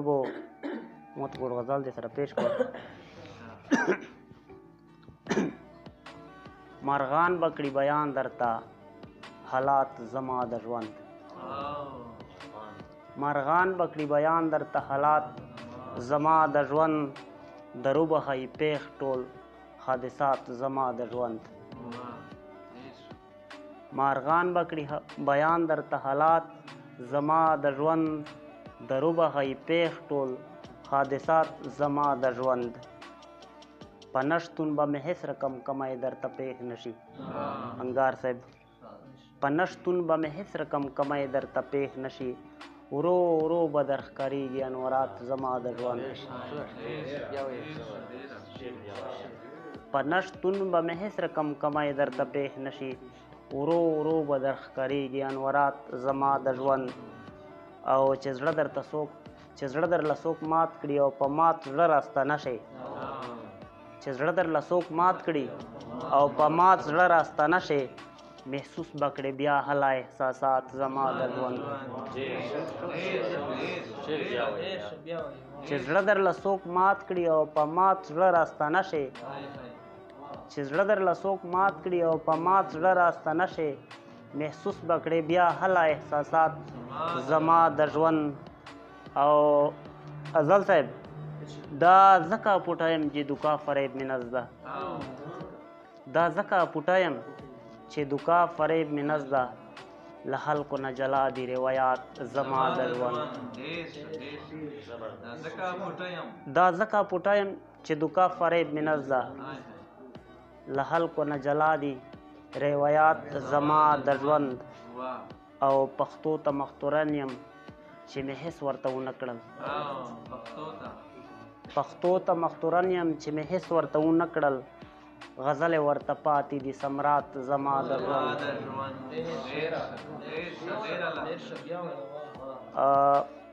بو موت ګور غزل دې سره پیش کړ. مرغان بکړي بیان درته حالات زما د ژوند. مرغان بکړي بیان درته حالات زما د ژوند. درو بخی پیښ ټول حادثات زما د ژوند. مارغان بکړي بیان درته حالات زما د ژوند. درو بخی پیښ ټول حادثات زما د ژوند. په نشتون به مې هېڅ رقم کمی درته پیښ نشي. انګار صاحب په نشتون به مې هېڅ رقم کمی درته پیښ نشي. ورو ورو به درښکارېږي انورات زما د ژوند. په نشتون به مې هېڅ رقم کمی درته پیښ نشي. ورو ورو به درښکارېږي انورات زما د ژوند. او چې زړه درته څوک چې زړه درله څوک مات کړي او په مات زړه راستانه شي. چې زړه درله څوک مات کړي او په مات زړه راستانه شي. محسوس به کړې بیا هله احساسات زما د ژوند. چې زړه درله څوک مات کړي او په مات زړه راستانه شي. چې زړه درله څوک مات کړي او په مات زړه راستانه شي. محسوس به کړې بیا هله احساسات زما د ژوند. او افضل صاحب دا ځکه پټایم چې دوکا فریب مې نزده. دا ځکه پټایم چې دوکا فریب مې نزده. له خلکو نه جلا دي روایات زما د ژوند. دا ځکه پټایم چې دوکا فریب مې نزده. له خلکو نه جلا دي روایات زما د ژوند. او پښتو ته مختورن یم چې مې هېڅ ورته ونه کړل. پښتو ته مختورن یم چې مې هېڅ ورته ونه کړل. غزلې ورته پاتې دي سمرات زما د ژوند.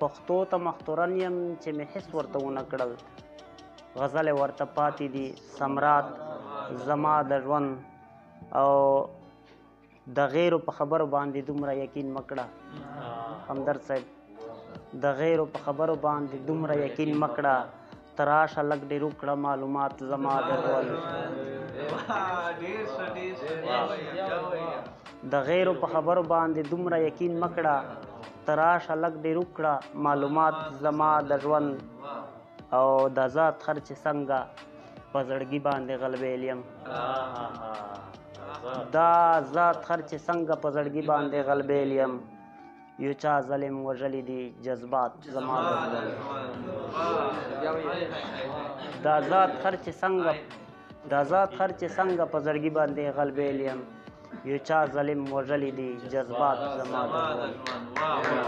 پښتو ته مختورن یم چې مې هېڅ ورته ونه کړل. غزلې ورته پاتې دي سمرات زما د ژوند. او د غیرو په خبرو باندې دومره یقین مه کړه. همدرد صاحب د غیرو په خبرو باندې دومره یقین مه کړه. ته راشه لږ ډېر وکړه معلومات زما د ژوند. د غیرو په خبرو باندې دومره یقین مه کړه. ته راشه لږ ډېر وکړه معلومات زما د ژوند. او د ذات خرچې څنګه په زړګي باندې غلبیل یم. دا ذات خرچې څنګه په زړګي باندې غلبیل یم. یو چا ظلم وژلی دي جذبات زما د ژوند. دا ذات خرچې څنګه په زړګي باندې غلبیل یم. یو چا ظلم وژلی دي جذبات زما د ژوند.